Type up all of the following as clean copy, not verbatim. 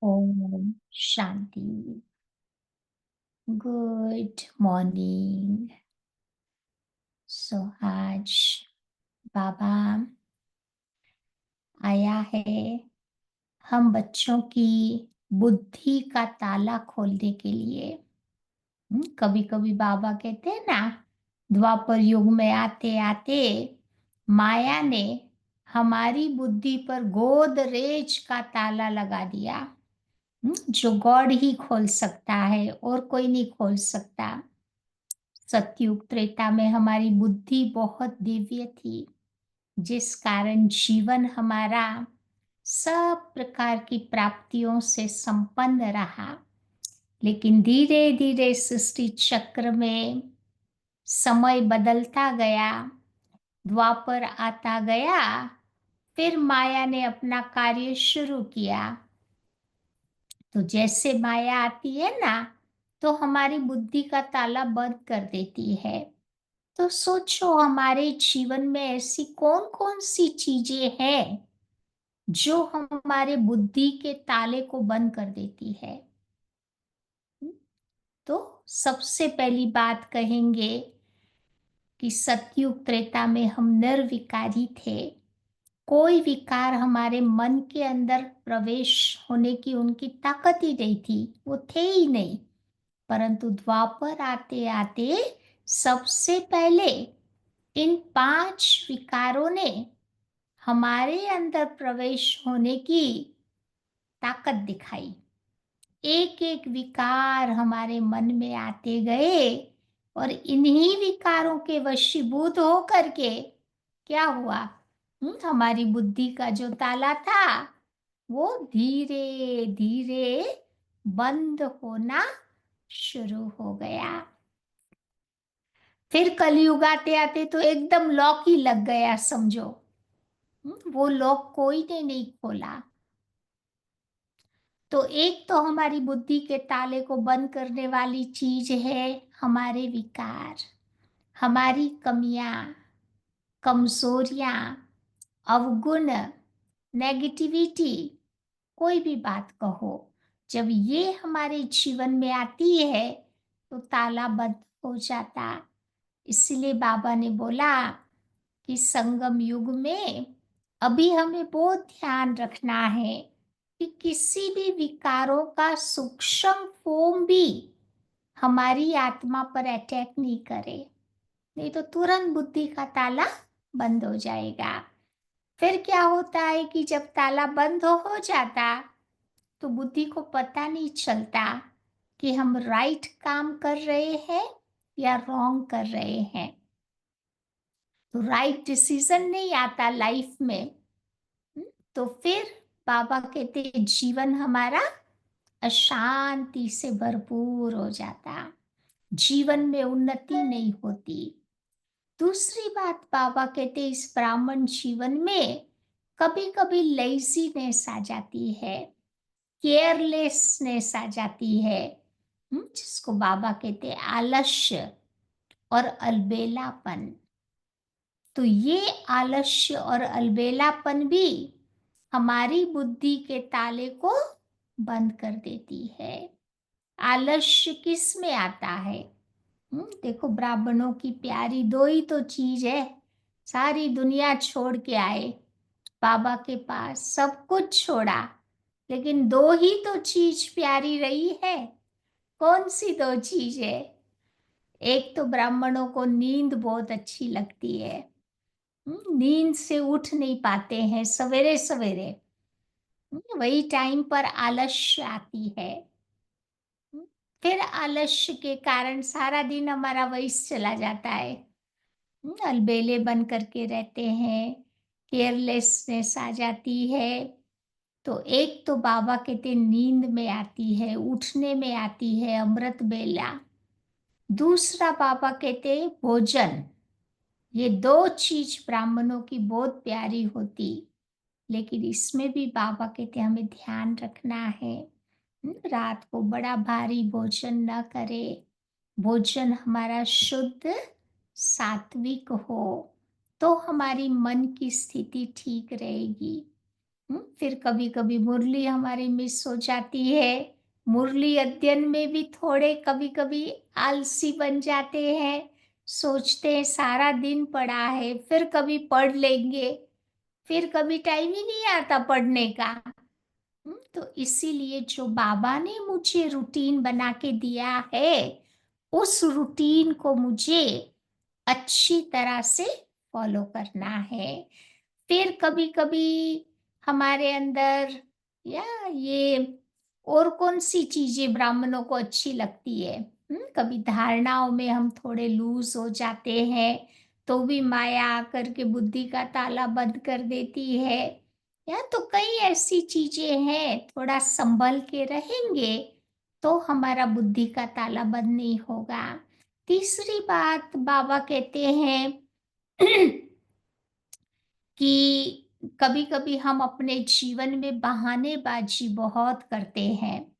Om Shanti. Good morning. आज बाबा आया है हम बच्चों की बुद्धि का ताला खोलने के लिए। कभी कभी बाबा कहते हैं ना, द्वापर युग में आते आते माया ने हमारी बुद्धि पर गोदरेज का ताला लगा दिया। जो गॉड ही खोल सकता है और कोई नहीं खोल सकता। सतयुग त्रेता में हमारी बुद्धि बहुत दिव्य थी, जिस कारण जीवन हमारा सब प्रकार की प्राप्तियों से संपन्न रहा। लेकिन धीरे धीरे सृष्टि चक्र में समय बदलता गया, द्वापर आता गया, फिर माया ने अपना कार्य शुरू किया। तो जैसे माया आती है ना, तो हमारी बुद्धि का ताला बंद कर देती है। तो सोचो हमारे जीवन में ऐसी कौन कौन सी चीजें हैं जो हमारे बुद्धि के ताले को बंद कर देती है। तो सबसे पहली बात कहेंगे कि सतयुग त्रेता में हम निर्विकारी थे। कोई विकार हमारे मन के अंदर प्रवेश होने की उनकी ताकत ही नहीं थी, वो थे ही नहीं। परंतु द्वापर आते आते सबसे पहले इन 5 विकारों ने हमारे अंदर प्रवेश होने की ताकत दिखाई। एक एक विकार हमारे मन में आते गए और इन्हीं विकारों के वशीभूत होकर के क्या हुआ, हमारी बुद्धि का जो ताला था वो धीरे धीरे बंद होना शुरू हो गया। फिर कलयुग आते आते तो एकदम लॉक ही लग गया समझो। वो लॉक कोई ने नहीं खोला। तो एक तो हमारी बुद्धि के ताले को बंद करने वाली चीज है हमारे विकार, हमारी कमियां, कमजोरियां, अवगुण, नेगेटिविटी, कोई भी बात कहो। जब ये हमारे जीवन में आती है तो ताला बंद हो जाता। इसलिए बाबा ने बोला कि संगम युग में अभी हमें बहुत ध्यान रखना है कि किसी भी विकारों का सूक्ष्म फोम भी हमारी आत्मा पर अटैक नहीं करे, नहीं तो तुरंत बुद्धि का ताला बंद हो जाएगा। फिर क्या होता है कि जब ताला बंद हो जाता तो बुद्धि को पता नहीं चलता कि हम राइट काम कर रहे हैं या रॉन्ग कर रहे हैं। तो राइट डिसीजन नहीं आता लाइफ में। तो फिर बाबा कहते जीवन हमारा अशांति से भरपूर हो जाता, जीवन में उन्नति नहीं होती। दूसरी बात बाबा कहते इस ब्राह्मण जीवन में कभी कभी लेजीनेस आ जाती है, केयरलेसनेस आ जाती है, जिसको बाबा कहते आलस्य और अलबेलापन। तो ये आलस्य और अलबेलापन भी हमारी बुद्धि के ताले को बंद कर देती है। आलस्य किस में आता है? देखो ब्राह्मणों की प्यारी 2 ही तो चीज है। सारी दुनिया छोड़ के आए बाबा के पास, सब कुछ छोड़ा, लेकिन 2 ही तो चीज प्यारी रही है। कौन सी 2 चीज है? एक तो ब्राह्मणों को नींद बहुत अच्छी लगती है। नींद से उठ नहीं पाते हैं सवेरे सवेरे। वही टाइम पर आलस्य आती है। फिर आलस्य के कारण सारा दिन हमारा वही चला जाता है। अलबेले बन करके रहते हैं, केयरलेसनेस आ जाती है। तो एक तो बाबा कहते नींद में आती है, उठने में आती है, अमृत बेला। दूसरा बाबा कहते भोजन। ये 2 चीज ब्राह्मणों की बहुत प्यारी होती, लेकिन इसमें भी बाबा कहते हमें ध्यान रखना है। रात को बड़ा भारी भोजन न करे, भोजन हमारा शुद्ध सात्विक हो तो हमारी मन की स्थिति ठीक रहेगी। फिर कभी-कभी मुरली हमारी मिस हो जाती है। मुरली अध्ययन में भी थोड़े कभी-कभी आलसी बन जाते हैं। सोचते हैं सारा दिन पढ़ा है, फिर कभी पढ़ लेंगे, फिर कभी टाइम ही नहीं आता पढ़ने का। तो इसीलिए जो बाबा ने मुझे रूटीन बना के दिया है, उस रूटीन को मुझे अच्छी तरह से फॉलो करना है। फिर कभी-कभी हमारे अंदर या ये और कौन-सी चीज़ें ब्राह्मणों को अच्छी लगती है? कभी धारणाओं में हम थोड़े लूज़ हो जाते हैं, तो भी माया आकर के बुद्धि का ताला बंद कर देती है। या तो कई ऐसी चीज़ें हैं, थोड़ा संभल के रहेंगे, तो हमारा बुद्धि का ताला बंद नहीं होगा। तीसरी बात बाबा कहते हैं कि कभी-कभी हम अपने जीवन में बहानेबाजी बहुत करते हैं।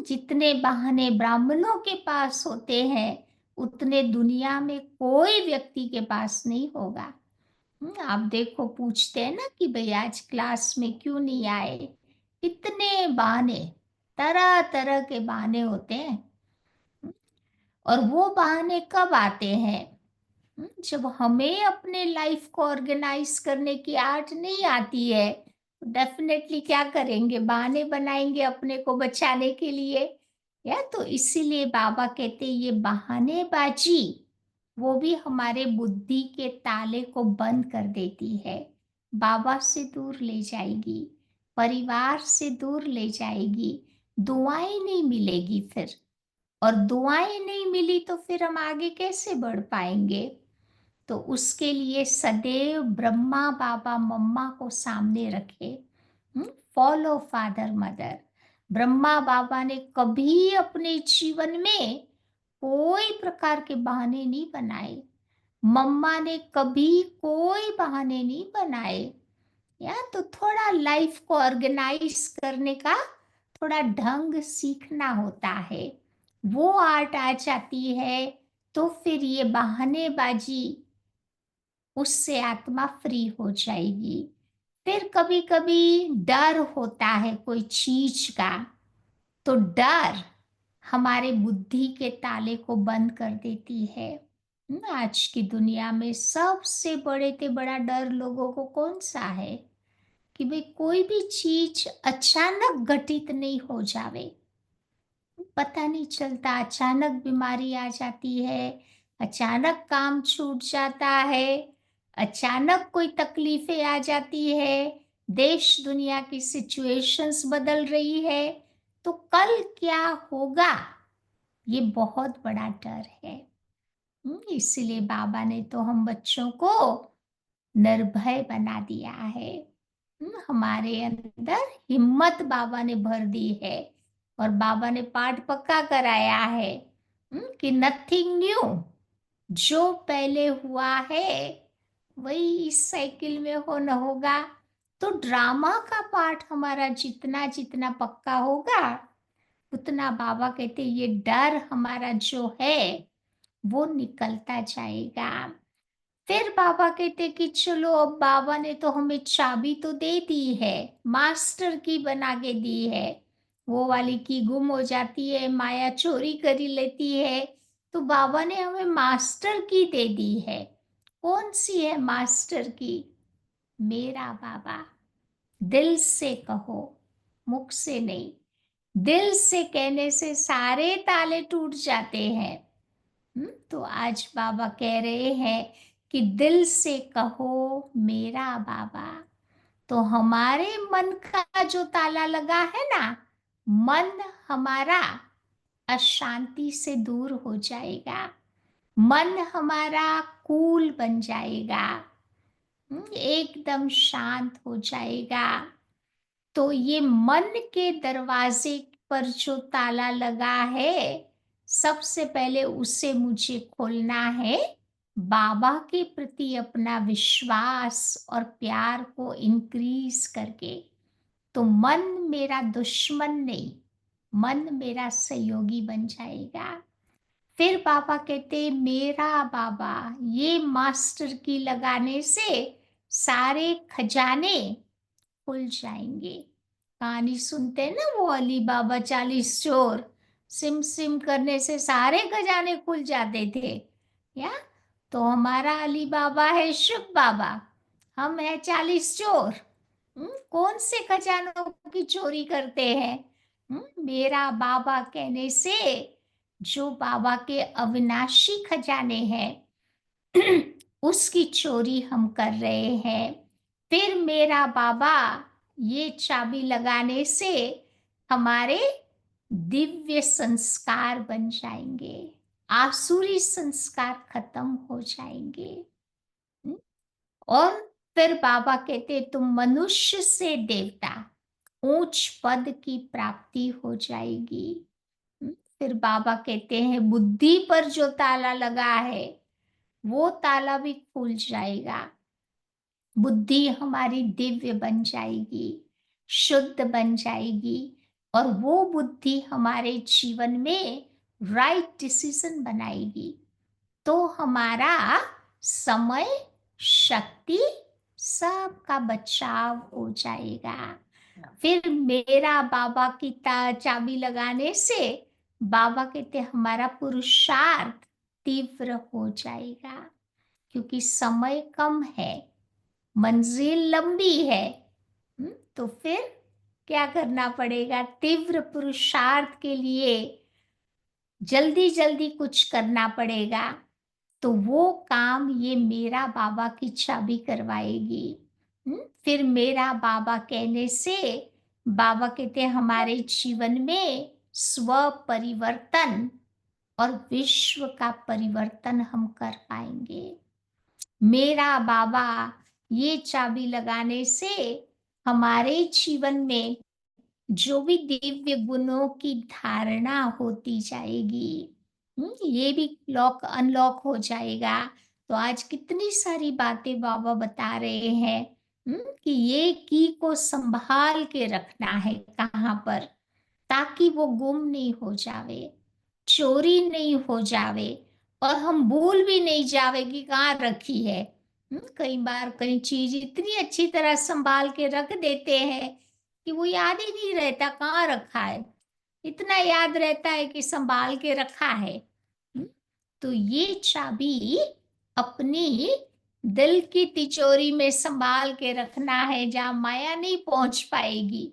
जितने बहाने ब्राह्मणों के पास होते हैं, उतने दुनिया में कोई व्यक्ति के पास नहीं होगा। आप देखो पूछते हैं ना कि भई आज क्लास में क्यों नहीं आए? इतने बहाने, तरह-तरह के बहाने होते हैं। हुँ, और वो बहाने कब आते हैं? जब हमें अपने लाइफ को ऑर्गेनाइज करने की आर्ट नहीं आती है, डेफिनेटली क्या करेंगे? बहाने बनाएंगे अपने को बचाने के लिए। या तो इसीलिए बाबा कहते हैं ये बहानेबाजी, वो भी हमारे बुद्धि के ताले को बंद कर देती है, बाबा से दूर ले जाएगी, परिवार से दूर ले जाएगी, दुआएं नहीं मिलेगी फिर। और दुआएं नहीं मिली तो फिर हम आगे कैसे बढ़ पाएंगे? तो उसके लिए सदैव ब्रह्मा बाबा मम्मा को सामने रखे। Follow father mother. Brahma Baba ने कभी अपने जीवन में कोई प्रकार के बहाने नहीं बनाए। मम्मा ने कभी कोई बहाने नहीं बनाए। या तो थोड़ा लाइफ को ऑर्गेनाइज करने का थोड़ा ढंग सीखना होता है, वो आर्ट आ जाती है, तो फिर ये बहानेबाजी, उससे आत्मा फ्री हो जाएगी। फिर कभी-कभी डर होता है कोई चीज का, तो डर हमारे बुद्धि के ताले को बंद कर देती है। आज की दुनिया में सबसे बड़े से बड़ा डर लोगों को कौन सा है? कि भाई कोई भी चीज अचानक घटित नहीं हो जावे। पता नहीं चलता, अचानक बीमारी आ जाती है, अचानक काम छूट जाता है, अचानक कोई तकलीफें आ जाती है, देश दुनिया की सिचुएशंस बदल रही है, तो कल क्या होगा, ये बहुत बड़ा डर है। इसीलिए बाबा ने तो हम बच्चों को निर्भय बना दिया है। हमारे अंदर हिम्मत बाबा ने भर दी है, और बाबा ने पाठ पक्का कराया है कि नथिंग न्यू, जो पहले हुआ है वही इस साइकिल में हो न होगा। तो ड्रामा का पाठ हमारा जितना जितना पक्का होगा, उतना बाबा कहते ये डर हमारा जो है वो निकलता जाएगा। फिर बाबा कहते कि चलो अब बाबा ने तो हमें चाबी तो दे दी है, मास्टर की बना के दी है। वो वाली की गुम हो जाती है, माया चोरी कर ही लेती है, तो बाबा ने हमें मास्टर की दे दी है। कौन सी है मास्टर की? मेरा बाबा। दिल से कहो, मुख से नहीं। दिल से कहने से सारे ताले टूट जाते हैं। तो आज बाबा कह रहे हैं कि दिल से कहो मेरा बाबा। तो हमारे मन का जो ताला लगा है ना, मन हमारा अशांति से दूर हो जाएगा, मन हमारा कूल बन जाएगा, एकदम शांत हो जाएगा। तो ये मन के दरवाजे पर जो ताला लगा है, सबसे पहले उसे मुझे खोलना है, बाबा के प्रति अपना विश्वास और प्यार को इंक्रीज करके। तो मन मेरा दुश्मन नहीं, मन मेरा सहयोगी बन जाएगा। फिर बाबा कहते मेरा बाबा, ये मास्टर की लगाने से सारे खजाने खुल जाएंगे। कहानी सुनते हैं ना वो अली बाबा 40 चोर, सिम सिम करने से सारे खजाने खुल जाते थे। या तो हमारा अली बाबा है शिव बाबा, हम है 40 चोर। कौन से खजानों की चोरी करते हैं? मेरा बाबा कहने से जो बाबा के अविनाशी खजाने हैं उसकी चोरी हम कर रहे हैं। फिर मेरा बाबा ये चाबी लगाने से हमारे दिव्य संस्कार बन जाएंगे, आसुरी संस्कार खत्म हो जाएंगे। हम्म, और फिर बाबा कहते तुम मनुष्य से देवता, ऊंच पद की प्राप्ति हो जाएगी। फिर बाबा कहते हैं बुद्धि पर जो ताला लगा है वो ताला भी खुल जाएगा। बुद्धि हमारी दिव्य बन जाएगी, शुद्ध बन जाएगी, और वो बुद्धि हमारे जीवन में राइट डिसीजन बनाएगी। तो हमारा समय, शक्ति, सबका बचाव हो जाएगा। फिर मेरा बाबा की चाबी लगाने से बाबा कहते हमारा पुरुषार्थ तीव्र हो जाएगा, क्योंकि समय कम है, मंजिल लंबी है। तो फिर क्या करना पड़ेगा? तीव्र पुरुषार्थ के लिए जल्दी जल्दी कुछ करना पड़ेगा। तो वो काम ये मेरा बाबा की चाबी करवाएगी। फिर मेरा बाबा कहने से बाबा कहते हैं हमारे जीवन में स्व परिवर्तन और विश्व का परिवर्तन हम कर पाएंगे। मेरा बाबा ये चाबी लगाने से हमारे जीवन में जो भी दिव्य गुणों की धारणा होती जाएगी, ये भी लॉक अनलॉक हो जाएगा। तो आज कितनी सारी बातें बाबा बता रहे हैं कि ये की को संभाल के रखना है कहाँ पर, ताकि वो गुम नहीं हो जावे, चोरी नहीं हो जावे, और हम भूल भी नहीं जावे कि कहाँ रखी है। कई बार कई चीज इतनी अच्छी तरह संभाल के रख देते हैं कि वो याद ही नहीं रहता कहाँ रखा है। इतना याद रहता है कि संभाल के रखा है। हम्म, तो ये चाबी अपनी दिल की तिजोरी में संभाल के रखना है, जहाँ माया नहीं पहुंच पाएगी।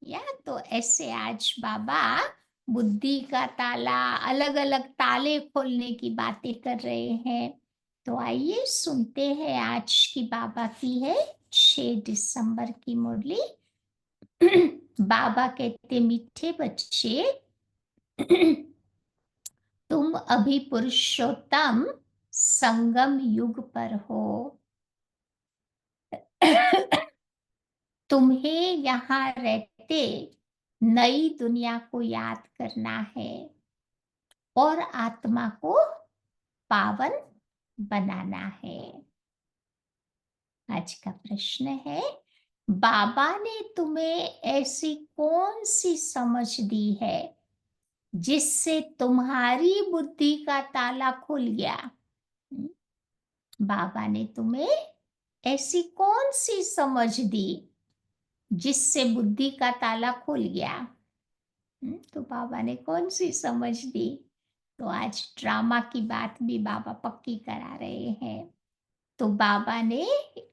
या तो ऐसे आज बाबा बुद्धि का ताला, अलग अलग ताले खोलने की बातें कर रहे हैं। तो आइए सुनते हैं आज की बाबा की है 6 दिसंबर की मुरली। बाबा कहते मीठे बच्चे तुम अभी पुरुषोत्तम संगम युग पर हो। तुम्हें यहाँ रहते नई दुनिया को याद करना है और आत्मा को पावन बनाना है। आज का प्रश्न है, बाबा ने तुम्हें ऐसी कौन सी समझ दी है जिससे तुम्हारी बुद्धि का ताला खुल गया? बाबा ने तुम्हें ऐसी कौन सी समझ दी जिससे बुद्धि का ताला खुल गया? तो बाबा ने कौन सी समझ दी? तो आज ड्रामा की बात भी बाबा पक्की करा रहे हैं। तो बाबा ने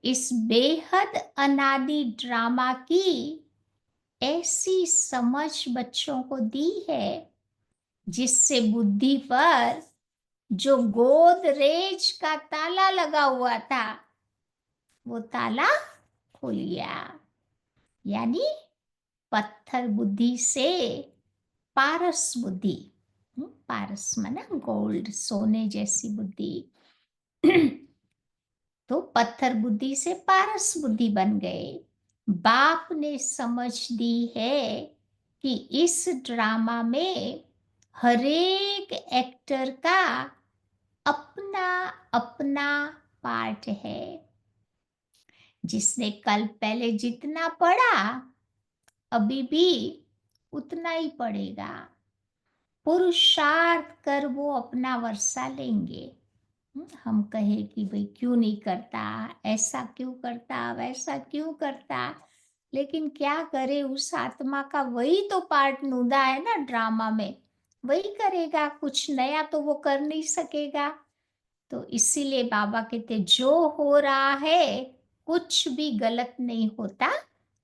इस बेहद अनादि ड्रामा की ऐसी समझ बच्चों को दी है जिससे बुद्धि पर जो गोदरेज का ताला लगा हुआ था वो ताला खुल गया। यानी पत्थर बुद्धि से पारस बुद्धि, पारस माना गोल्ड, सोने जैसी बुद्धि। तो पत्थर बुद्धि से पारस बुद्धि बन गए। बाप ने समझ दी है कि इस ड्रामा में हरेक एक्टर का अपना अपना पार्ट है। जिसने कल पहले जितना पढ़ा अभी भी उतना ही पढ़ेगा। पुरुषार्थ कर वो अपना वर्षा लेंगे। हम कहे कि भाई क्यों नहीं करता, ऐसा क्यों करता, वैसा क्यों करता, लेकिन क्या करे, उस आत्मा का वही तो पार्ट नूंदा है ना ड्रामा में, वही करेगा, कुछ नया तो वो कर नहीं सकेगा। तो इसीलिए बाबा कहते जो हो रहा है कुछ भी गलत नहीं होता,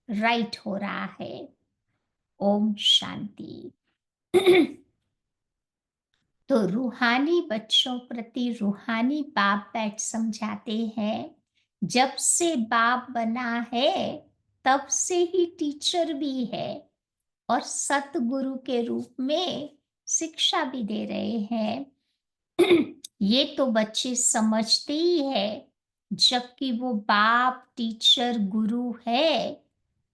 राइट हो रहा है। ओम शांति। तो रूहानी बच्चों प्रति रूहानी बाप बैठ समझाते हैं, जब से बाप बना है तब से ही टीचर भी है और सतगुरु के रूप में शिक्षा भी दे रहे हैं। ये तो बच्चे समझते ही है, जबकि वो बाप टीचर गुरु है,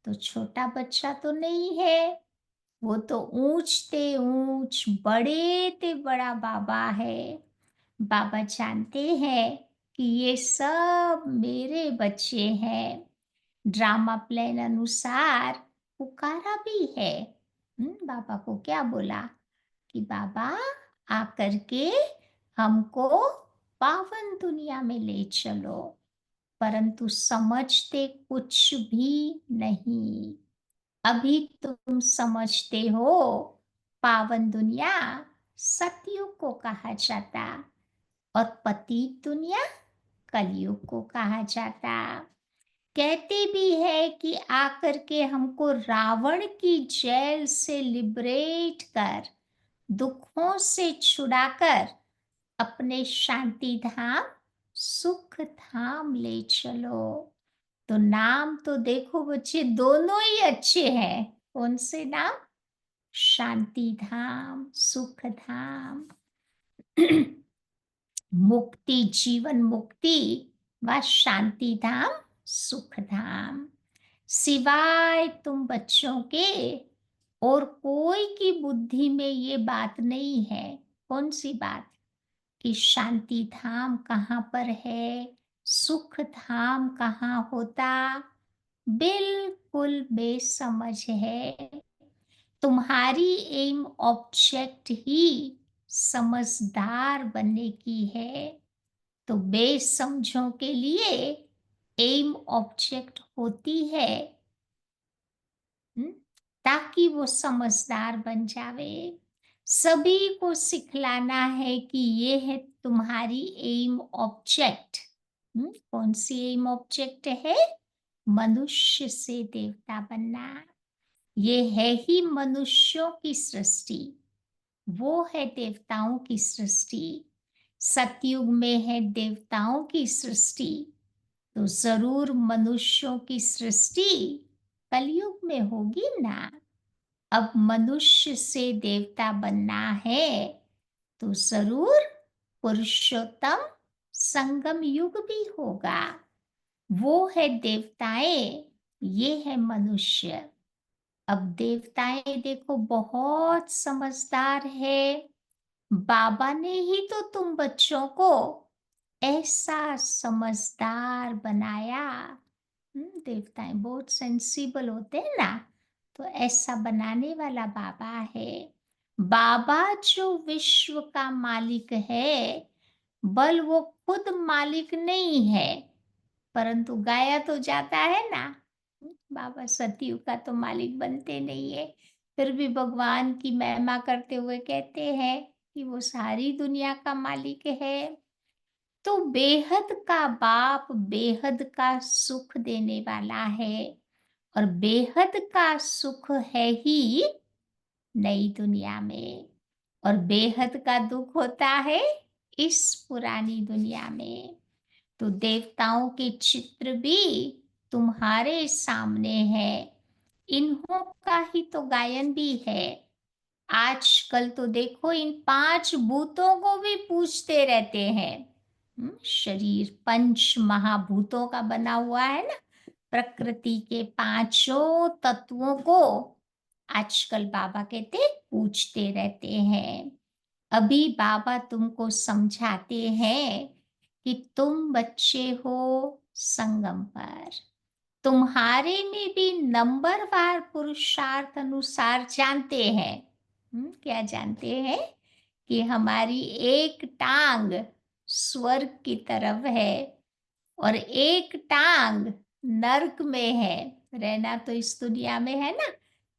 तो छोटा बच्चा तो नहीं है। वो तो ऊंच ते ऊंच, बड़े ते बड़ा बाबा है। बाबा जानते हैं कि ये सब मेरे बच्चे हैं। ड्रामा प्लान अनुसार पुकारा भी है। बाबा को क्या बोला कि बाबा आकर के हमको पावन दुनिया में ले चलो, परंतु समझते कुछ भी नहीं। अभी तुम समझते हो पावन दुनिया सतयुग को कहा जाता और पतित दुनिया कलयुग को कहा जाता। कहते भी है कि आकर के हमको रावण की जेल से लिबरेट कर, दुखों से छुड़ाकर अपने शांति धाम सुख धाम ले चलो। तो नाम तो देखो बच्चे, दोनों ही अच्छे हैं। कौन से नाम? शांति धाम, सुख धाम। मुक्ति, जीवन मुक्ति व शांति धाम, सुख धाम। सिवाय तुम बच्चों के और कोई की बुद्धि में ये बात नहीं है। कौन सी बात? कि शांति धाम कहाँ पर है, सुख धाम कहाँ होता। बिल्कुल बेसमझ है। तुम्हारी एम ऑब्जेक्ट ही समझदार बनने की है। तो बेसमझों के लिए एम ऑब्जेक्ट होती है, हम्म, ताकि वो समझदार बन जावे। सभी को सिखलाना है कि ये है तुम्हारी एम ऑब्जेक्ट। कौन सी एम ऑब्जेक्ट है? मनुष्य से देवता बनना। ये है ही मनुष्यों की सृष्टि, वो है देवताओं की सृष्टि। सतयुग में है देवताओं की सृष्टि, तो जरूर मनुष्यों की सृष्टि कलयुग में होगी ना। अब मनुष्य से देवता बनना है तो जरूर पुरुषोत्तम संगम युग भी होगा। वो है देवताएं, ये है मनुष्य। अब देवताएं देखो बहुत समझदार है। बाबा ने ही तो तुम बच्चों को ऐसा समझदार बनाया। देवताएं बहुत सेंसिबल होते हैं ना, तो ऐसा बनाने वाला बाबा है। बाबा जो विश्व का मालिक है, बल वो खुद मालिक नहीं है, परंतु गाया तो जाता है ना। बाबा सतयुग का तो मालिक बनते नहीं है, फिर भी भगवान की महिमा करते हुए कहते हैं कि वो सारी दुनिया का मालिक है। तो बेहद का बाप बेहद का सुख देने वाला है, और बेहद का सुख है ही नई दुनिया में, और बेहद का दुख होता है इस पुरानी दुनिया में। तो देवताओं के चित्र भी तुम्हारे सामने है, इन्हों का ही तो गायन भी है। आजकल तो देखो इन 5 भूतों को भी पूछते रहते हैं। शरीर 5 महाभूतों का बना हुआ है ना, प्रकृति के 5 तत्वों को आजकल बाबा कहते पूछते रहते हैं। अभी बाबा तुमको समझाते हैं कि तुम बच्चे हो संगम पर, तुम्हारे में भी नंबरवार पुरुषार्थ अनुसार जानते हैं। क्या जानते हैं? कि हमारी एक टांग स्वर्ग की तरफ है और एक टांग नरक में है। रहना तो इस दुनिया में है ना,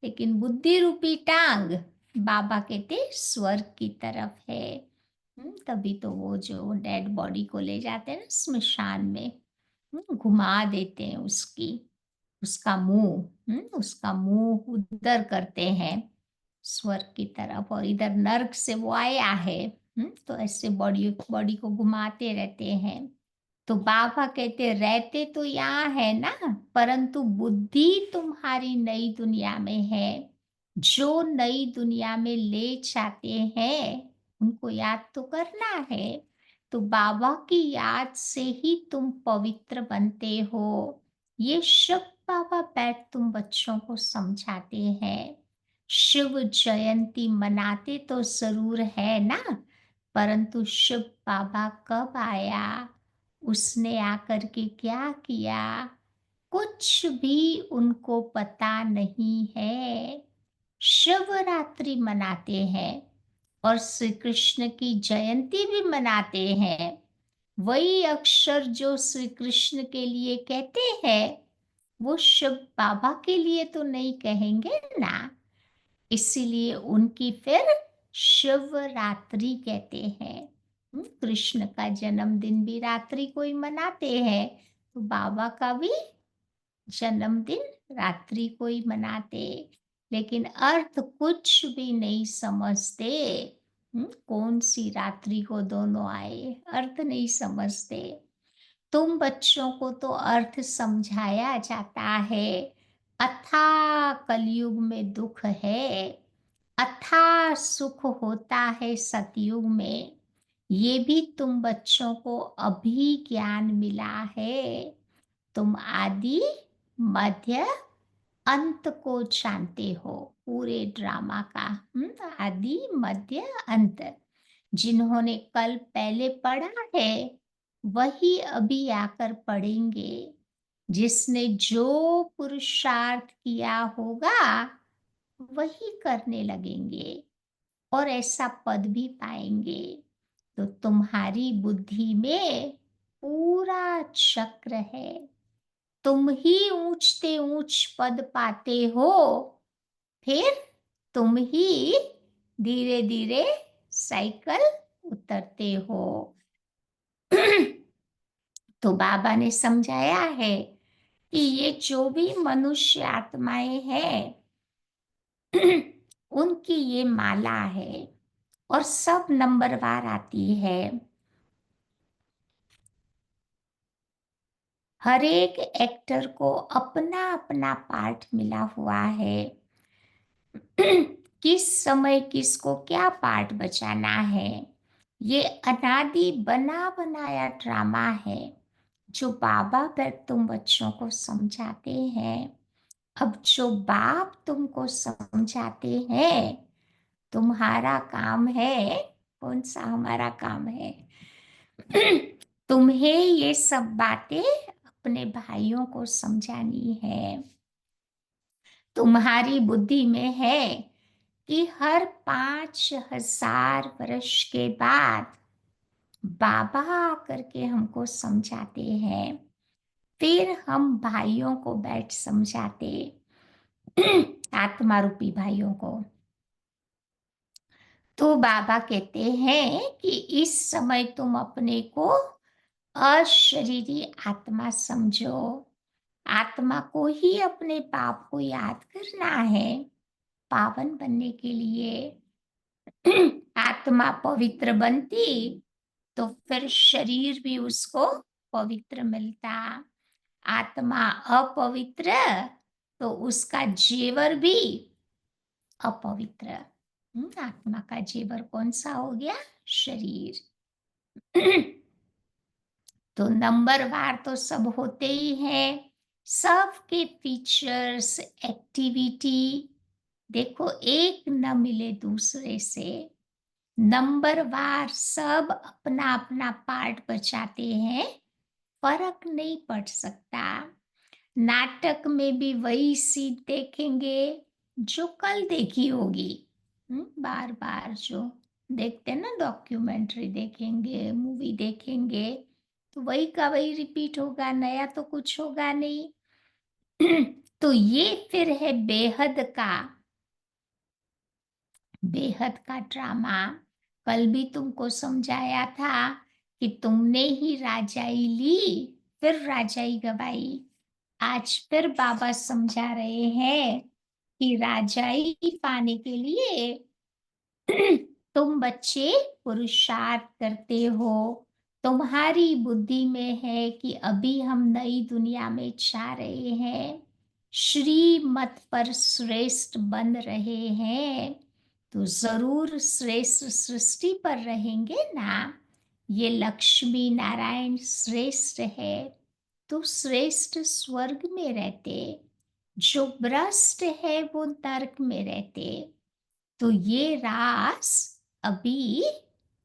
लेकिन बुद्धि रूपी टांग बाबा कहते स्वर्ग की तरफ है। तभी तो वो जो डेड बॉडी को ले जाते हैं ना स्मशान में, घुमा देते हैं उसका मुंह उधर करते हैं स्वर्ग की तरफ, और इधर नर्क से वो आया है। तो ऐसे बॉडी बॉडी को घुमाते रहते हैं। तो बाबा कहते रहते तो यहाँ है ना, परंतु बुद्धि तुम्हारी नई दुनिया में है। जो नई दुनिया में ले जाते हैं उनको याद तो करना है। तो बाबा की याद से ही तुम पवित्र बनते हो। ये सब बाबा बैठ तुम बच्चों को समझाते हैं। शिव जयंती मनाते तो जरूर है ना, परंतु शिव बाबा कब आया, उसने आकर के क्या किया, कुछ भी उनको पता नहीं है। शिवरात्रि मनाते हैं और श्री कृष्ण की जयंती भी मनाते हैं। वही अक्षर जो श्री कृष्ण के लिए कहते हैं वो शिव बाबा के लिए तो नहीं कहेंगे ना, इसीलिए उनकी फिर शिवरात्रि कहते हैं। कृष्ण का जन्मदिन भी रात्रि को ही मनाते हैं, तो बाबा का भी जन्मदिन रात्रि को ही मनाते, लेकिन अर्थ कुछ भी नहीं समझते। कौन सी रात्रि को दोनों आए, अर्थ नहीं समझते। तुम बच्चों को तो अर्थ समझाया जाता है। अथाह कलयुग में दुख है, अथाह सुख होता है सतयुग में। ये भी तुम बच्चों को अभी ज्ञान मिला है। तुम आदि मध्य अंत को जानते हो, पूरे ड्रामा का। आदि मध्य अंत जिन्होंने कल पहले पढ़ा है वही अभी आकर पढ़ेंगे। जिसने जो पुरुषार्थ किया होगा वही करने लगेंगे और ऐसा पद भी पाएंगे। तो तुम्हारी बुद्धि में पूरा चक्र है। तुम ही ऊंचते ऊंच पद पाते हो, फिर तुम ही धीरे धीरे साइकिल उतरते हो। तो बाबा ने समझाया है कि ये जो भी मनुष्य आत्माएं हैं उनकी ये माला है और सब नंबरवार आती है। हर एक एक्टर को अपना अपना पार्ट मिला हुआ है। किस समय किसको क्या पार्ट बचाना है, ये अनादि बना बनाया ड्रामा है जो बाबा पर तुम बच्चों को समझाते हैं। अब जो बाप तुमको समझाते हैं, तुम्हारा काम है, कौन सा हमारा काम है, तुम्हें ये सब बातें अपने भाइयों को समझानी है। तुम्हारी बुद्धि में है कि हर 5,000 वर्ष के बाद बाबा आकर के हमको समझाते हैं, फिर हम भाइयों को बैठ समझाते, आत्मा रूपी भाइयों को। तो बाबा कहते हैं कि इस समय तुम अपने को अशरीरी आत्मा समझो। आत्मा को ही अपने पाप को याद करना है पावन बनने के लिए। आत्मा पवित्र बनती तो फिर शरीर भी उसको पवित्र मिलता। आत्मा अपवित्र तो उसका जेवर भी अपवित्र। आत्मा का जेवर कौन सा हो गया, शरीर। तो नंबरवार तो सब होते ही हैं, सबके फीचर्स एक्टिविटी देखो एक न मिले दूसरे से। नंबरवार सब अपना अपना पार्ट बचाते हैं, फर्क नहीं पड़ सकता। नाटक में भी वही सीन देखेंगे जो कल देखी होगी। बार बार जो देखते हैं ना, डॉक्यूमेंट्री देखेंगे, मूवी देखेंगे, तो वही का वही रिपीट होगा, नया तो कुछ होगा नहीं। तो ये फिर है बेहद का ड्रामा। कल भी तुमको समझाया था कि तुमने ही राजाई ली, फिर राजाई गवाई। आज फिर बाबा समझा रहे हैं कि राजाई पाने के लिए तुम बच्चे पुरुषार्थ करते हो। तुम्हारी बुद्धि में है कि अभी हम नई दुनिया में जा रहे हैं, श्रीमत पर श्रेष्ठ बन रहे हैं, तो जरूर श्रेष्ठ सृष्टि पर रहेंगे ना। ये लक्ष्मी नारायण श्रेष्ठ है, तो श्रेष्ठ स्वर्ग में रहते, जो भ्रष्ट है वो नरक में रहते। तो ये रास अभी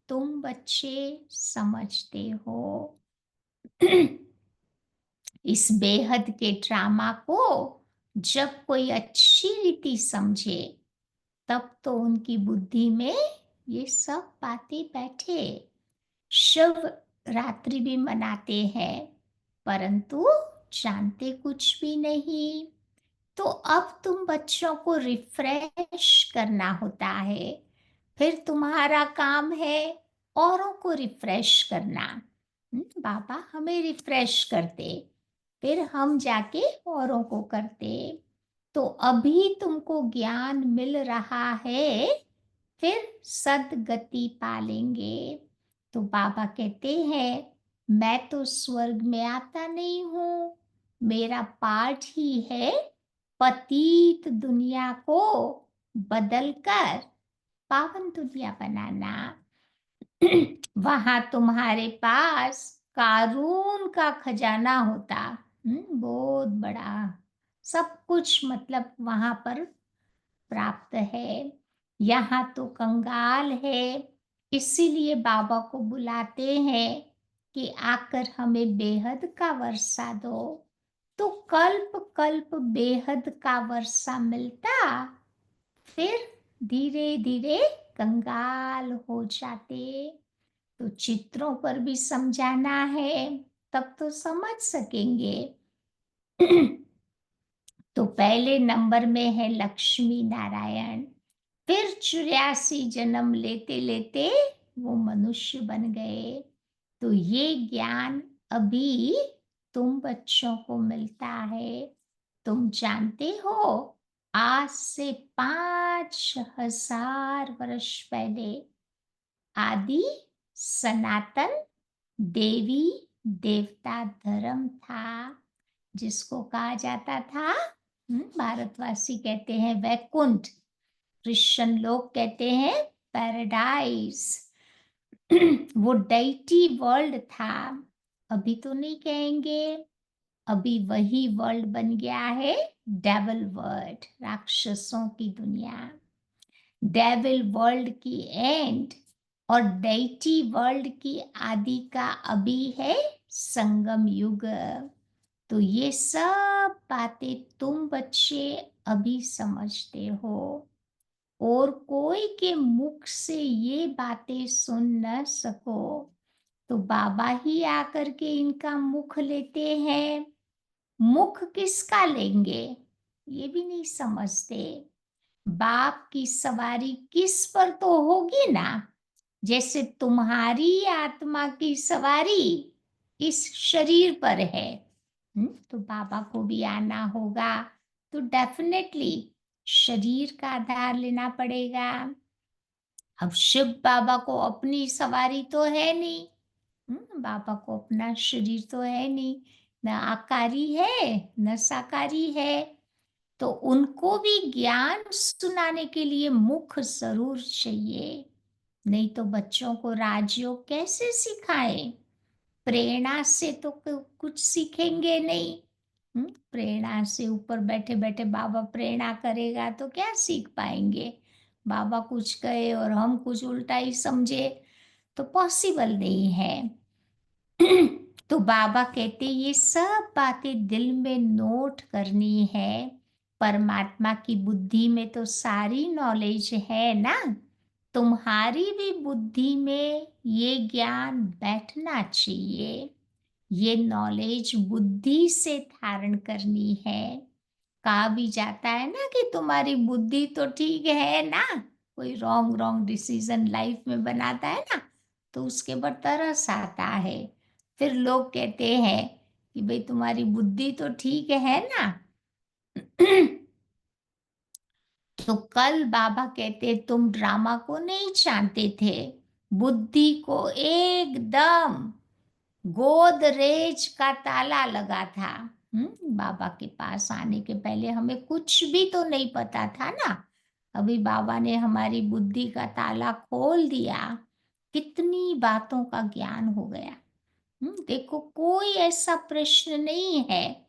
तुम बच्चे समझते हो। इस बेहद के ड्रामा को जब कोई अच्छी रीति समझे, तब तो उनकी बुद्धि में ये सब बातें बैठे। शिव रात्रि भी मनाते हैं, परंतु जानते कुछ भी नहीं। तो अब तुम बच्चों को रिफ्रेश करना होता है, फिर तुम्हारा काम है औरों को रिफ्रेश करना। बाबा हमें रिफ्रेश करते, फिर हम जाके औरों को करते। तो अभी तुमको ज्ञान मिल रहा है, फिर सदगति पालेंगे। तो बाबा कहते हैं, मैं तो स्वर्ग में आता नहीं हूँ, मेरा पाठ ही है पतित दुनिया को बदलकर पावन दुनिया बनाना। वहां तुम्हारे पास कारून का खजाना होता, बहुत बड़ा, सब कुछ मतलब वहां पर प्राप्त है। यहाँ तो कंगाल है, इसीलिए बाबा को बुलाते हैं कि आकर हमें बेहद का वर्षा दो। तो कल्प कल्प बेहद का वर्षा मिलता, फिर धीरे धीरे कंगाल हो जाते। तो चित्रों पर भी समझाना है, तब तो समझ सकेंगे। तो पहले नंबर में है लक्ष्मी नारायण, फिर 84 जन्म लेते लेते वो मनुष्य बन गए। तो ये ज्ञान अभी तुम बच्चों को मिलता है। तुम जानते हो, आज से 5000 वर्ष पहले आदि सनातन देवी देवता धर्म था, जिसको कहा जाता था, भारतवासी कहते हैं वैकुंठ, क्रिश्चियन लोग कहते हैं पैराडाइज। वो डाइटी वर्ल्ड था। अभी तो नहीं कहेंगे, अभी वही वर्ल्ड बन गया है डेविल वर्ल्ड, राक्षसों की दुनिया। डेविल वर्ल्ड की एंड और डेटी वर्ल्ड की आदि का अभी है संगम युग। तो ये सब बातें तुम बच्चे अभी समझते हो, और कोई के मुख से ये बातें सुन न सको, तो बाबा ही आकर के इनका मुख लेते हैं। मुख किसका लेंगे ये भी नहीं समझते। बाप की सवारी किस पर तो होगी ना, जैसे तुम्हारी आत्मा की सवारी इस शरीर पर है। तो बाबा को भी आना होगा, तो डेफिनेटली शरीर का आधार लेना पड़ेगा। अब शिव बाबा को अपनी सवारी तो है नहीं, बाबा को अपना शरीर तो है नहीं, न आकारी है न साकारी है। तो उनको भी ज्ञान सुनाने के लिए मुख जरूर चाहिए, नहीं तो बच्चों को राजयोग कैसे सिखाएं। प्रेरणा से तो कुछ सीखेंगे नहीं। प्रेरणा से ऊपर बैठे बैठे बाबा प्रेरणा करेगा तो क्या सीख पाएंगे। बाबा कुछ कहे और हम कुछ उल्टा ही समझे, तो पॉसिबल नहीं है। तो बाबा कहते ये सब बातें दिल में नोट करनी है। परमात्मा की बुद्धि में तो सारी नॉलेज है ना, तुम्हारी भी बुद्धि में ये ज्ञान बैठना चाहिए। ये नॉलेज बुद्धि से धारण करनी है। कहा भी जाता है ना कि तुम्हारी बुद्धि तो ठीक है ना, कोई रॉन्ग रॉन्ग डिसीजन लाइफ में बनाता है ना, तो उसके ऊपर तरस आता है। फिर लोग कहते हैं कि भाई तुम्हारी बुद्धि तो ठीक है ना। तो कल बाबा कहते तुम ड्रामा को नहीं जानते थे, बुद्धि को एकदम गोदरेज का ताला लगा था। बाबा के पास आने के पहले हमें कुछ भी तो नहीं पता था ना। अभी बाबा ने हमारी बुद्धि का ताला खोल दिया, कितनी बातों का ज्ञान हो गया। देखो कोई ऐसा प्रश्न नहीं है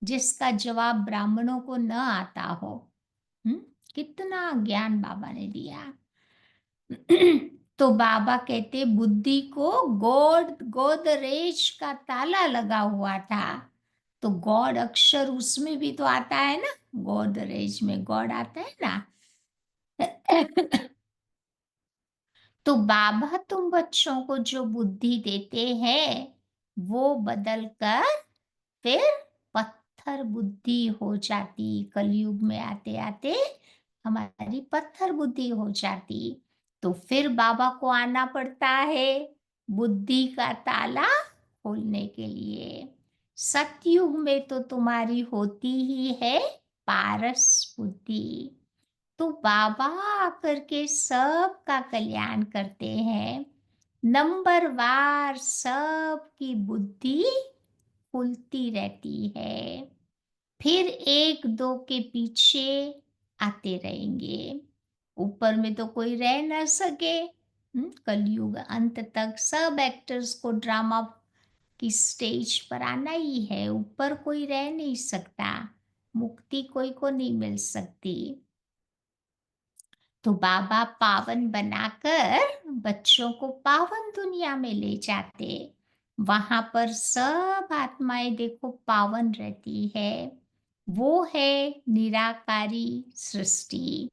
जिसका जवाब ब्राह्मणों को न आता हो। हम्म, कितना ज्ञान बाबा ने दिया। तो बाबा कहते बुद्धि को गोदरेज का ताला लगा हुआ था। तो गॉड अक्षर उसमें भी तो आता है ना, गोदरेज में गॉड आता है ना। तो बाबा तुम बच्चों को जो बुद्धि देते हैं वो बदल कर फिर पत्थर बुद्धि हो जाती, कलयुग में आते आते हमारी पत्थर बुद्धि हो जाती। तो फिर बाबा को आना पड़ता है बुद्धि का ताला खोलने के लिए। सतयुग में तो तुम्हारी होती ही है पारस बुद्धि। तो बाबा आकर के सबका कल्याण करते हैं, नंबर वार सबकी बुद्धि खुलती रहती है। फिर एक दो के पीछे आते रहेंगे, ऊपर में तो कोई रह ना सके। कलयुग अंत तक सब एक्टर्स को ड्रामा की स्टेज पर आना ही है, ऊपर कोई रह नहीं सकता, मुक्ति कोई को नहीं मिल सकती। तो बाबा पावन बनाकर बच्चों को पावन दुनिया में ले जाते, वहां पर सब आत्माएं देखो पावन रहती है। वो है निराकारी सृष्टि।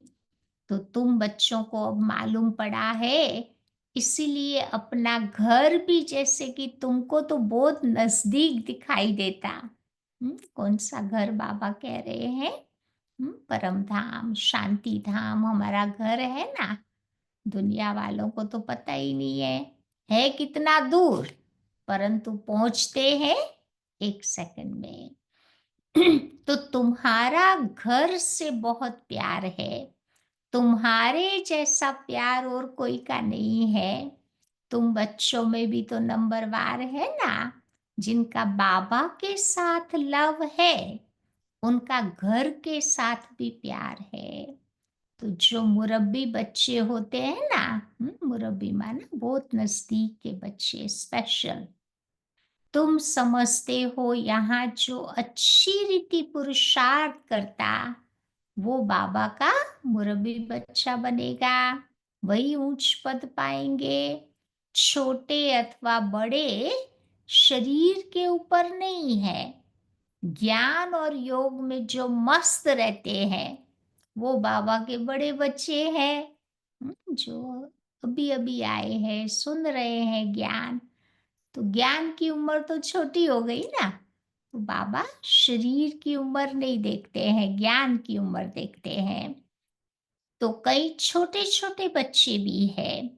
तो तुम बच्चों को अब मालूम पड़ा है, इसीलिए अपना घर भी जैसे कि तुमको तो बहुत नजदीक दिखाई देता। कौन सा घर बाबा कह रहे हैं? परम धाम, शांति धाम हमारा घर है ना। दुनिया वालों को तो पता ही नहीं है कितना दूर, परंतु पहुंचते हैं 1 सेकंड में। तो तुम्हारा घर से बहुत प्यार है, तुम्हारे जैसा प्यार और कोई का नहीं है। तुम बच्चों में भी तो नंबरवार है ना, जिनका बाबा के साथ लव है उनका घर के साथ भी प्यार है। तो जो मुरब्बी बच्चे होते हैं ना, मुरब्बी माना बहुत नजदीक के बच्चे स्पेशल, तुम समझते हो यहाँ जो अच्छी रीति पुरुषार्थ करता वो बाबा का मुरब्बी बच्चा बनेगा, वही ऊंच पद पाएंगे। छोटे अथवा बड़े शरीर के ऊपर नहीं है, ज्ञान और योग में जो मस्त रहते हैं वो बाबा के बड़े बच्चे हैं। जो अभी अभी आए हैं सुन रहे हैं ज्ञान, तो ज्ञान की उम्र तो छोटी हो गई ना। तो बाबा शरीर की उम्र नहीं देखते हैं, ज्ञान की उम्र देखते हैं। तो कई छोटे छोटे बच्चे भी हैं,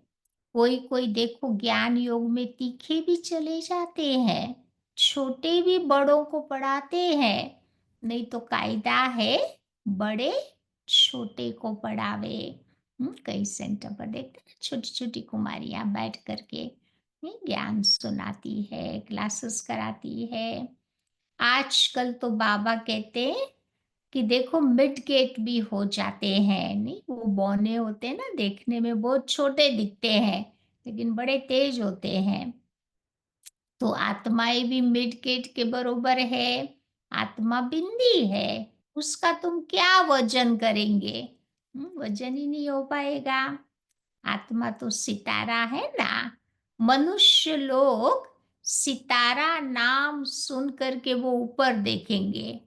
कोई कोई देखो ज्ञान योग में तीखे भी चले जाते हैं, छोटे भी बड़ों को पढ़ाते हैं। नहीं तो कायदा है बड़े छोटे को पढ़ावे। कई सेंटर पर देखते हैं छोटी छोटी कुमारियां बैठ करके ज्ञान सुनाती है, क्लासेस कराती है। आजकल तो बाबा कहते हैं कि देखो मिड गेट भी हो जाते हैं, नहीं वो बौने होते हैं ना, देखने में बहुत छोटे दिखते हैं लेकिन बड़े तेज होते हैं। तो आत्माएं भी मिड गेट के बरोबर है, आत्मा बिंदी है, उसका तुम क्या वजन करेंगे? वजन ही नहीं हो पाएगा। आत्मा तो सितारा है ना। मनुष्य लोग सितारा नाम सुन करके वो ऊपर देखेंगे,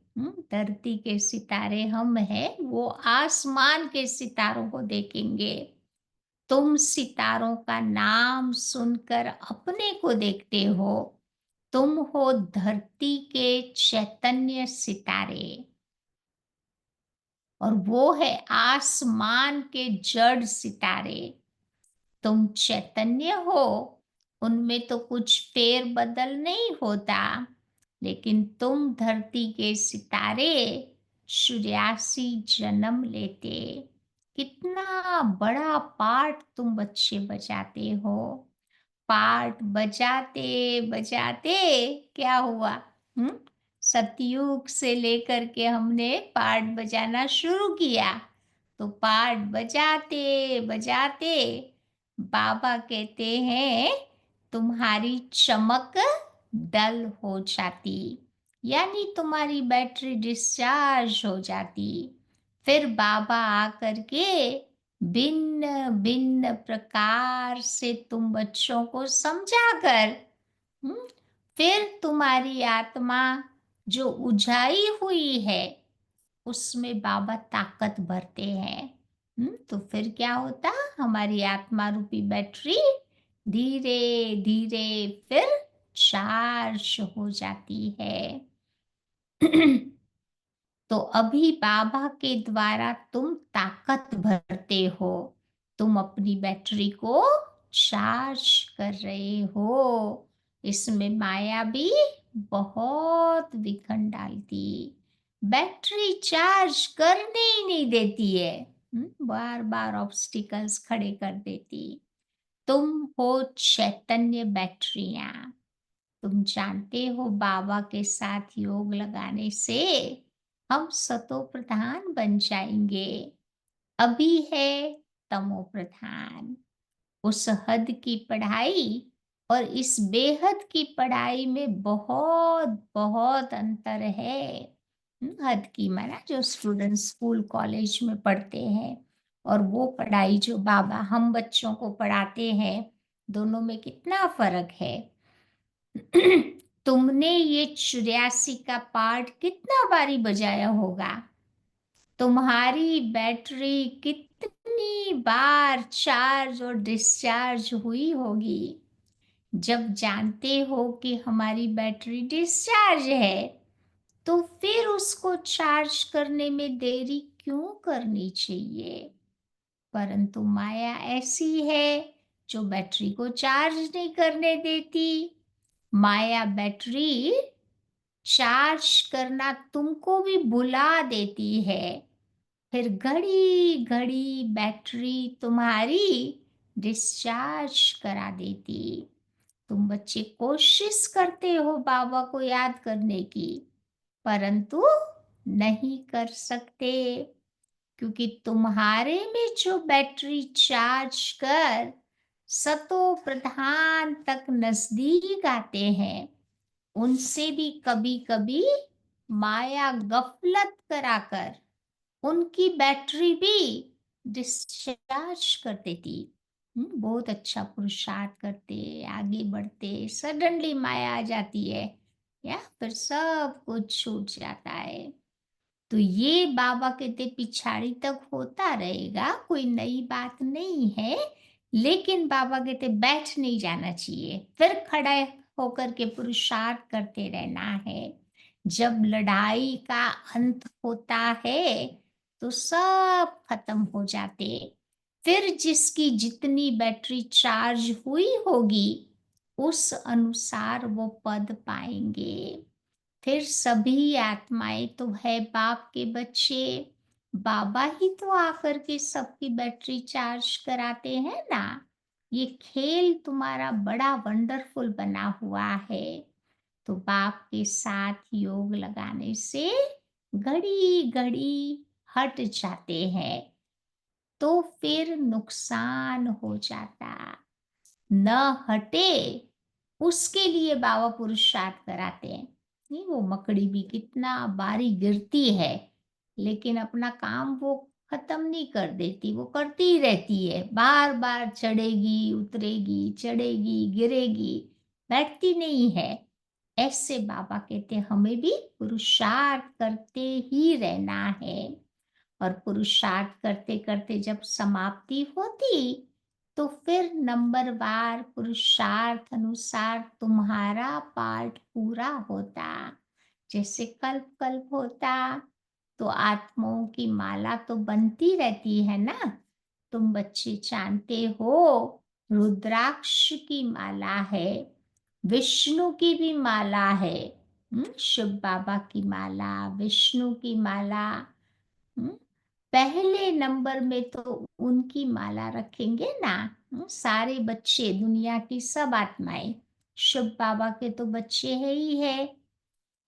धरती के सितारे हम हैं, वो आसमान के सितारों को देखेंगे। तुम सितारों का नाम सुनकर अपने को देखते हो, तुम हो धरती के चैतन्य सितारे। और वो है आसमान के जड़ सितारे। तुम चैतन्य हो, उनमें तो कुछ फेर बदल नहीं होता, लेकिन तुम धरती के सितारे 84 जन्म लेते। कितना बड़ा पार्ट तुम बच्चे बजाते हो। पार्ट बजाते बजाते क्या हुआ? हम्म सतयुग से लेकर के हमने पार्ट बजाना शुरू किया। तो पार्ट बजाते बजाते बाबा कहते हैं तुम्हारी चमक डल हो जाती, यानी तुम्हारी बैटरी डिस्चार्ज हो जाती। फिर बाबा आकर के भिन्न भिन्न प्रकार से तुम बच्चों को समझाकर, हम्म, फिर तुम्हारी आत्मा जो उजाई हुई है उसमें बाबा ताकत भरते हैं। तो फिर क्या होता? हमारी आत्मा रूपी बैटरी धीरे धीरे फिर चार्ज हो जाती है। तो अभी बाबा के द्वारा तुम ताकत भरते हो, तुम अपनी बैटरी को चार्ज कर रहे हो। इसमें माया भी बहुत विघन डालती, बैटरी चार्ज करने ही नहीं देती है। बार बार ऑब्स्टिकल्स खड़े कर देती। तुम हो चैतन्य बैटरियां। तुम जानते हो बाबा के साथ योग लगाने से हम सतो प्रधान बन जाएंगे। अभी है तमो प्रधान। उस हद की पढ़ाई और इस बेहद की पढ़ाई में बहुत बहुत अंतर है। हद की माना जो स्टूडेंट स्कूल कॉलेज में पढ़ते हैं, और वो पढ़ाई जो बाबा हम बच्चों को पढ़ाते हैं, दोनों में कितना फर्क है। तुमने ये 84 का पार्ट कितना बारी बजाया होगा? तुम्हारी बैटरी कितनी बार चार्ज और डिस्चार्ज हुई होगी? जब जानते हो कि हमारी बैटरी डिस्चार्ज है, तो फिर उसको चार्ज करने में देरी क्यों करनी चाहिए? परंतु माया ऐसी है जो बैटरी को चार्ज नहीं करने देती। माया बैटरी चार्ज करना तुमको भी बुला देती है, फिर घड़ी घड़ी बैटरी तुम्हारी डिस्चार्ज करा देती। तुम बच्चे कोशिश करते हो बाबा को याद करने की, परंतु नहीं कर सकते, क्योंकि तुम्हारे में जो बैटरी चार्ज कर सतो प्रधान तक नजदीक आते हैं, उनसे भी कभी कभी माया गफलत कराकर उनकी बैटरी भी डिस्चार्ज कर देती। बहुत अच्छा पुरुषार्थ करते आगे बढ़ते, सडनली माया आ जाती है, या फिर सब कुछ छूट जाता है। तो ये बाबा कहते पिछाड़ी तक होता रहेगा, कोई नई बात नहीं है। लेकिन बाबा कहते बैठ नहीं जाना चाहिए, फिर खड़े होकर के पुरुषार्थ करते रहना है। जब लड़ाई का अंत होता है तो सब खत्म हो जाते। फिर जिसकी जितनी बैटरी चार्ज हुई होगी उस अनुसार वो पद पाएंगे। फिर सभी आत्माएं तो है बाप के बच्चे, बाबा ही तो आकर के सबकी बैटरी चार्ज कराते हैं ना। ये खेल तुम्हारा बड़ा वंडरफुल बना हुआ है। तो बाप के साथ योग लगाने से घड़ी घड़ी हट जाते हैं, तो फिर नुकसान हो जाता। न हटे उसके लिए बाबा पुरुषार्थ कराते हैं। नहीं, वो मकड़ी भी कितना बारी गिरती है, लेकिन अपना काम वो खत्म नहीं कर देती, वो करती ही रहती है, बार बार चढ़ेगी उतरेगी चढ़ेगी गिरेगी, बैठती नहीं है। ऐसे बाबा कहते हमें भी पुरुषार्थ करते ही रहना है। और पुरुषार्थ करते करते जब समाप्ति होती, तो फिर नंबरवार पुरुषार्थ अनुसार तुम्हारा पार्ट पूरा होता। जैसे कल्प कल्प होता, तो आत्माओं की माला तो बनती रहती है ना। तुम बच्चे जानते हो, रुद्राक्ष की माला है, विष्णु की भी माला है। शिव बाबा की माला, विष्णु की माला। हम्म, पहले नंबर में तो उनकी माला रखेंगे ना। सारे बच्चे, दुनिया की सब आत्माएं शिव बाबा के तो बच्चे है ही है।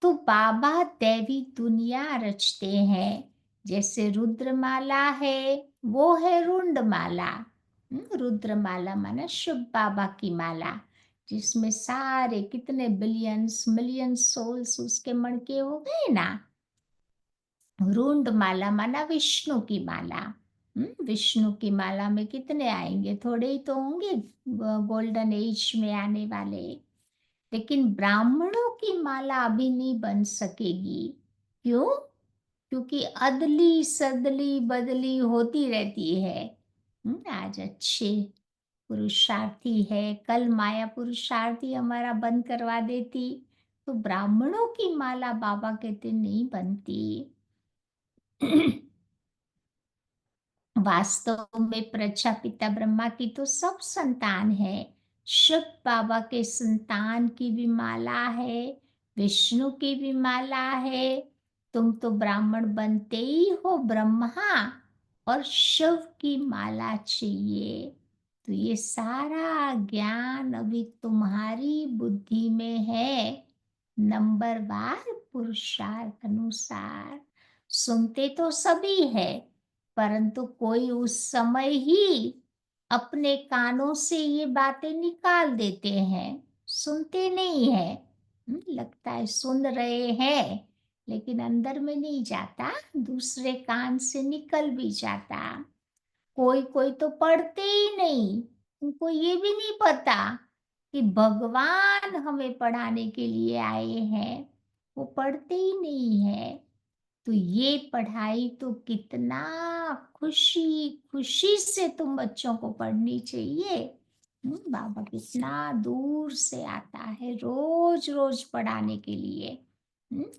तो बाबा दैवी दुनिया रचते हैं। जैसे रुद्रमाला है, वो है रुंडमाला। रुद्रमाला माना शिव बाबा की माला, जिसमें सारे कितने बिलियंस मिलियंस सोल्स उसके मणके हो गए ना। रुंड माला माना विष्णु की माला। विष्णु की माला में कितने आएंगे, थोड़े ही तो होंगे गोल्डन एज में आने वाले। लेकिन ब्राह्मणों की माला अभी नहीं बन सकेगी। क्यों? क्योंकि अदली सदली बदली होती रहती है। आज अच्छे पुरुषार्थी है, कल माया पुरुषार्थी हमारा बंद करवा देती। तो ब्राह्मणों की माला बाबा कहते नहीं बनती। वास्तव में प्रजापिता ब्रह्मा की तो सब संतान है। शिव बाबा के संतान की भी माला है, विष्णु की भी माला है। तुम तो ब्राह्मण बनते ही हो, ब्रह्मा और शिव की माला चाहिए। तो ये सारा ज्ञान अभी तुम्हारी बुद्धि में है, नंबरवार पुरुषार्थ अनुसार। सुनते तो सभी है, परंतु कोई उस समय ही अपने कानों से ये बातें निकाल देते हैं, सुनते नहीं है। लगता है सुन रहे हैं, लेकिन अंदर में नहीं जाता, दूसरे कान से निकल भी जाता। कोई कोई तो पढ़ते ही नहीं, उनको ये भी नहीं पता कि भगवान हमें पढ़ाने के लिए आए हैं। वो पढ़ते ही नहीं है। तो ये पढ़ाई तो कितना खुशी खुशी से तुम बच्चों को पढ़नी चाहिए। बाबा कितना दूर से आता है रोज रोज पढ़ाने के लिए।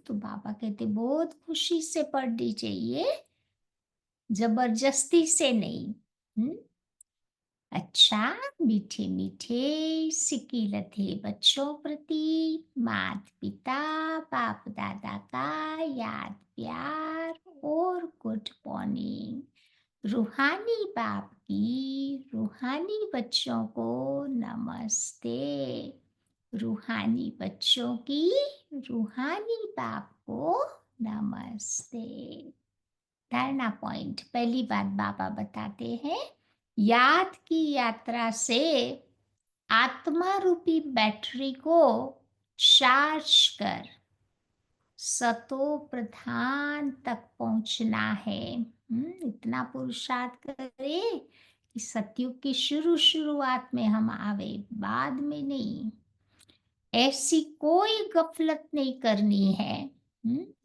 तो बाबा कहते बहुत खुशी से पढ़नी चाहिए, जबरदस्ती से नहीं। हम्म अच्छा, मीठे मीठे सिक्की लथे बच्चों प्रति मात पिता बाप दादा का याद प्यार और गुड मॉर्निंग। रूहानी बाप की रूहानी बच्चों को नमस्ते। रूहानी बच्चों की रूहानी बाप को नमस्ते। धारणा पॉइंट, पहली बात बाबा बताते हैं, याद की यात्रा से आत्मा रूपी बैटरी को चार्ज कर सतो प्रधान तक पहुंचना है। इतना पुरुषार्थ करे कि सतयुग की शुरुआत में हम आवे, बाद में नहीं। ऐसी कोई गफलत नहीं करनी है।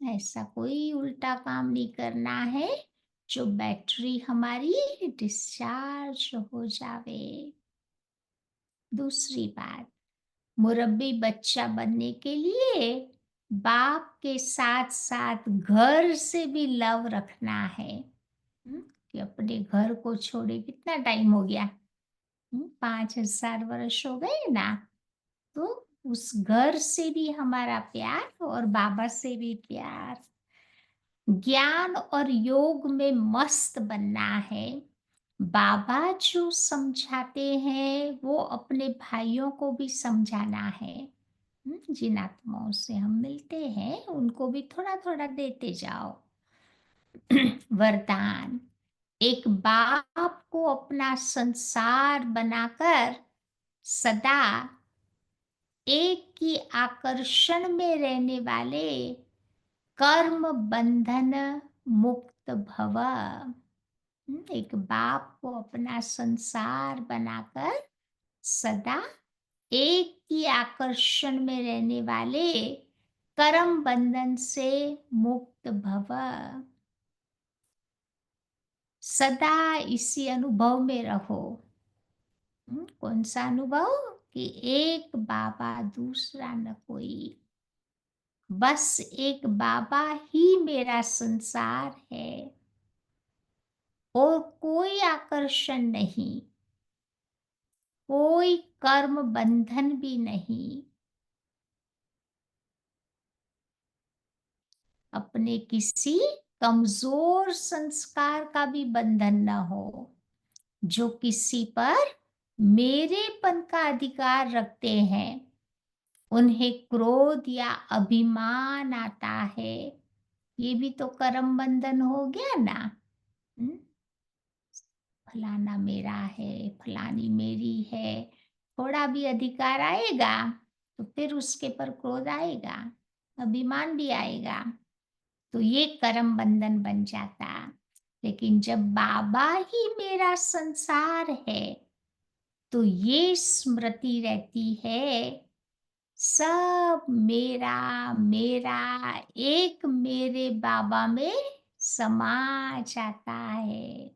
ऐसा कोई उल्टा काम नहीं करना है जो बैटरी हमारी डिस्चार्ज हो जावे। दूसरी बात, मुरब्बी बच्चा बनने के लिए बाप के साथ साथ घर से भी लव रखना है। कि अपने घर को छोड़े कितना टाइम हो गया, 5,000 वर्ष हो गए ना। तो उस घर से भी हमारा प्यार और बाबा से भी प्यार। ज्ञान और योग में मस्त बनना है। बाबा जो समझाते हैं वो अपने भाइयों को भी समझाना है। जिन आत्माओं से हम मिलते हैं उनको भी थोड़ा थोड़ा देते जाओ। वरदान, एक बाप को अपना संसार बनाकर सदा एक की आकर्षण में रहने वाले कर्म बंधन मुक्त भव। एक बाप को अपना संसार बनाकर सदा एक की आकर्षण में रहने वाले कर्म बंधन से मुक्त भव। सदा इसी अनुभव में रहो। कौन सा अनुभव? कि एक बाबा दूसरा न कोई। बस एक बाबा ही मेरा संसार है और कोई आकर्षण नहीं, कोई कर्म बंधन भी नहीं। अपने किसी कमजोर संस्कार का भी बंधन न हो। जो किसी पर मेरेपन का अधिकार रखते हैं, उन्हें क्रोध या अभिमान आता है। ये भी तो कर्म बंधन हो गया ना। हम्म? फलाना मेरा है, फलानी मेरी है। थोड़ा भी अधिकार आएगा तो फिर उसके पर क्रोध आएगा, अभिमान भी आएगा, तो ये कर्म बंधन बन जाता। लेकिन जब बाबा ही मेरा संसार है, तो ये स्मृति रहती है, सब मेरा मेरा एक मेरे बाबा में समा जाता है।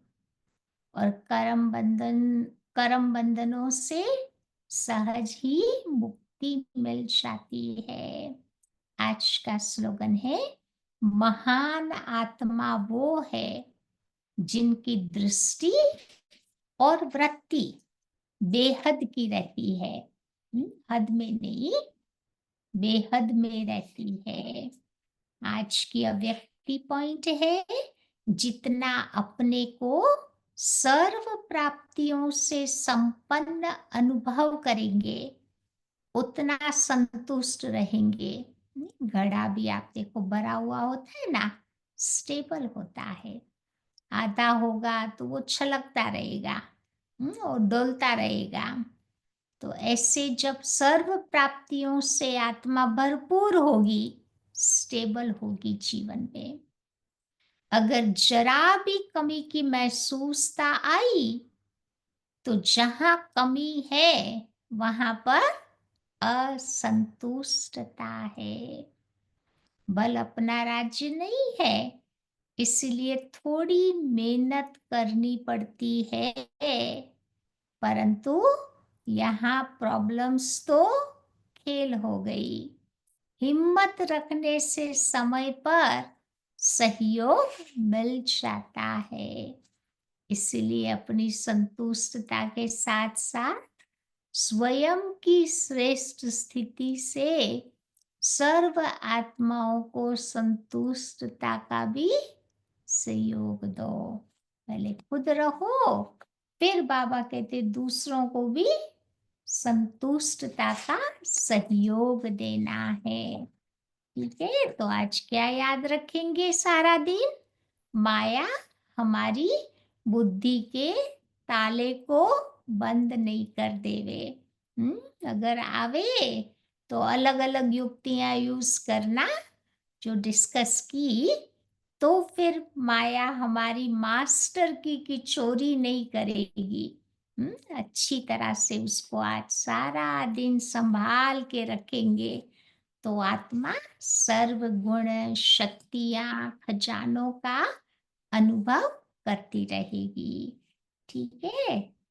और कर्म बंधनों से सहज ही मुक्ति मिल जाती है। आज का स्लोगन है, महान आत्मा वो है जिनकी दृष्टि और वृत्ति बेहद की रहती है। हद में नहीं, बेहद में रहती है। आज की अव्यक्ति पॉइंट है, जितना अपने को सर्व प्राप्तियों से संपन्न अनुभव करेंगे, उतना संतुष्ट रहेंगे। घड़ा भी आप देखो भरा हुआ होता है ना, स्टेबल होता है। आधा होगा तो वो छलकता रहेगा और डोलता रहेगा। तो ऐसे जब सर्व प्राप्तियों से आत्मा भरपूर होगी, स्टेबल होगी जीवन में। अगर जरा भी कमी की महसूसता आई, तो जहां कमी है वहां पर असंतुष्टता है। बल अपना राज्य नहीं है, इसलिए थोड़ी मेहनत करनी पड़ती है। परंतु यहाँ प्रॉब्लम्स तो खेल हो गई। हिम्मत रखने से समय पर सहयोग मिल जाता है। इसलिए अपनी संतुष्टता के साथ साथ स्वयं की श्रेष्ठ स्थिति से सर्व आत्माओं को संतुष्टता का भी सहयोग दो। पहले खुद रहो, फिर बाबा कहते दूसरों को भी संतुष्टता का सहयोग देना है। ठीक है, तो आज क्या याद रखेंगे सारा दिन? माया हमारी बुद्धि के ताले को बंद नहीं कर देवे। अगर आवे तो अलग अलग युक्तियां यूज करना, जो डिस्कस की, तो फिर माया हमारी मास्टर की चोरी नहीं करेगी। अच्छी तरह से उसको आज सारा दिन संभाल के रखेंगे, तो आत्मा सर्व गुण शक्तियां खजानों का अनुभव करती रहेगी। ठीक है।